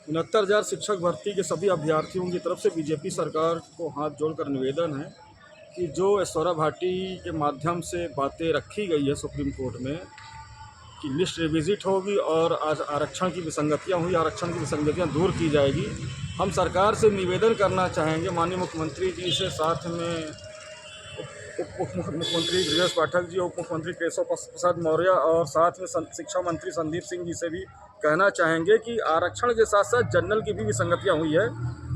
69,000 शिक्षक भर्ती के सभी अभ्यर्थियों की तरफ से बीजेपी सरकार को हाथ जोड़कर निवेदन है कि जो ऐश्वर्या भाटी के माध्यम से बातें रखी गई है सुप्रीम कोर्ट में कि लिस्ट रिविजिट होगी और आज आरक्षण की विसंगतियाँ हुई, आरक्षण की विसंगतियाँ दूर की जाएगी। हम सरकार से निवेदन करना चाहेंगे, माननीय मुख्यमंत्री जी से, साथ में उप मुख्यमंत्री ब्रजेश पाठक जी, उप मुख्यमंत्री केशव प्रसाद मौर्य और साथ में शिक्षा मंत्री संदीप सिंह जी से भी कहना चाहेंगे कि आरक्षण के साथ साथ जनरल की भी विसंगतियाँ हुई है,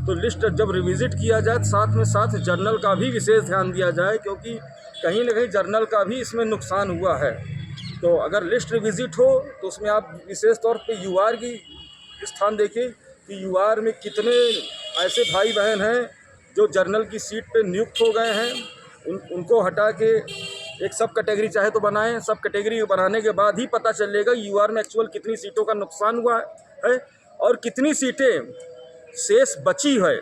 तो लिस्ट जब रिविजिट किया जाए साथ में साथ जनरल का भी विशेष ध्यान दिया जाए, क्योंकि कहीं ना कहीं जनरल का भी इसमें नुकसान हुआ है। तो अगर लिस्ट रिविजिट हो तो उसमें आप विशेष तौर पे यूआर की स्थान देखें कि यूआर में कितने ऐसे भाई बहन हैं जो जनरल की सीट पे नियुक्त हो गए हैं। उनको हटा के एक सब कैटेगरी चाहे तो बनाएं, सब कैटेगरी बनाने के बाद ही पता चलेगा यूआर में एक्चुअल कितनी सीटों का नुकसान हुआ है और कितनी सीटें शेष बची है।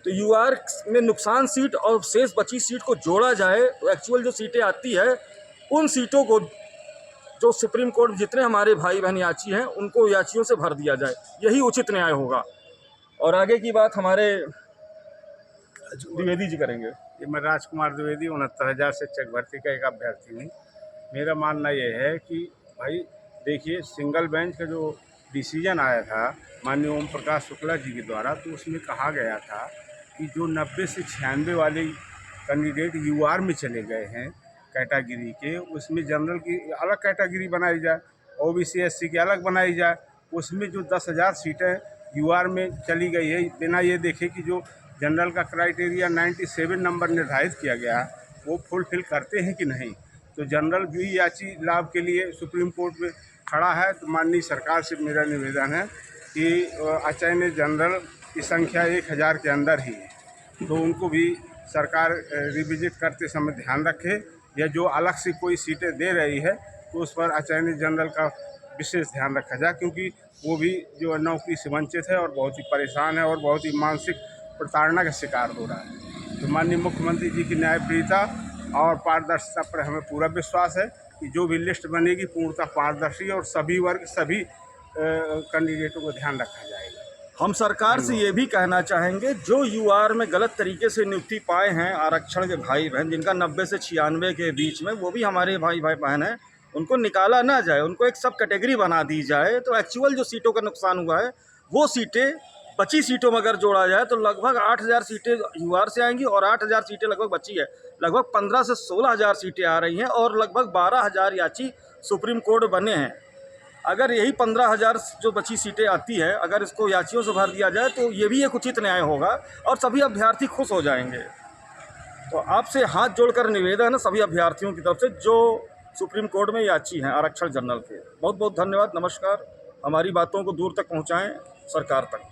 तो यूआर में नुकसान सीट और शेष बची सीट को जोड़ा जाए तो एक्चुअल जो सीटें आती है उन सीटों को जो सुप्रीम कोर्ट जितने हमारे भाई बहन याची हैं उनको याचियों से भर दिया जाए, यही उचित न्याय होगा। और आगे की बात हमारे द्विवेदी जी करेंगे। मैं राजकुमार द्विवेदी 69,000 शिक्षक भर्ती का एक अभ्यर्थी हूँ। मेरा मानना ये है कि भाई देखिए, सिंगल बेंच का जो डिसीजन आया था माननीय ओम प्रकाश शुक्ला जी के द्वारा, तो उसमें कहा गया था कि जो 90 से 96 वाले कैंडिडेट यूआर में चले गए हैं कैटेगरी के, उसमें जनरल की अलग कैटेगरी बनाई जाए, ओबीसी एससी की अलग बनाई जाए। उसमें जो 10,000 सीटें यूआर में चली गई है, बिना ये देखे कि जो जनरल का क्राइटेरिया 97 नंबर निर्धारित किया गया है वो फुलफिल करते हैं कि नहीं। तो जनरल भी याची लाभ के लिए सुप्रीम कोर्ट में खड़ा है। तो माननीय सरकार से मेरा निवेदन है कि अचयन जनरल की संख्या 1,000 के अंदर ही है, तो उनको भी सरकार रिविजिट करते समय ध्यान रखे, या जो अलग से कोई सीटें दे रही है तो उस पर अचयन जनरल का विशेष ध्यान रखा जाए, क्योंकि वो भी जो नौकरी से वंचित है और बहुत ही परेशान है और बहुत ही मानसिक प्रताड़ना का शिकार हो रहा है। तो माननीय मुख्यमंत्री जी की न्यायप्रियता और पारदर्शिता पर हमें पूरा विश्वास है कि जो भी लिस्ट बनेगी पूर्णतः पारदर्शी और सभी वर्ग सभी कैंडिडेटों को ध्यान रखा जाएगा। हम सरकार से ये भी कहना चाहेंगे, जो यूआर में गलत तरीके से नियुक्ति पाए हैं आरक्षण के भाई बहन, जिनका 90 से 96 के बीच में, वो भी हमारे भाई बहन हैं, उनको निकाला ना जाए, उनको एक सब कैटेगरी बना दी जाए। तो एक्चुअल जो सीटों का नुकसान हुआ है वो सीटें बची सीटों में अगर जोड़ा जाए तो लगभग 8,000 सीटें यूआर से आएंगी और 8,000 सीटें लगभग बची है। लगभग 15 से 16,000 सीटें आ रही हैं और लगभग 12,000 याची सुप्रीम कोर्ट बने हैं। अगर यही 15,000 जो बची सीटें आती है, अगर इसको याचियों से भर दिया जाए तो ये भी एक उचित न्याय होगा और सभी अभ्यर्थी खुश हो जाएंगे। तो आपसे हाथ जोड़कर निवेदन है सभी अभ्यर्थियों की तरफ से जो सुप्रीम कोर्ट में याची हैं आरक्षण जनरल के। बहुत बहुत धन्यवाद, नमस्कार। हमारी बातों को दूर तक पहुँचाएँ सरकार तक।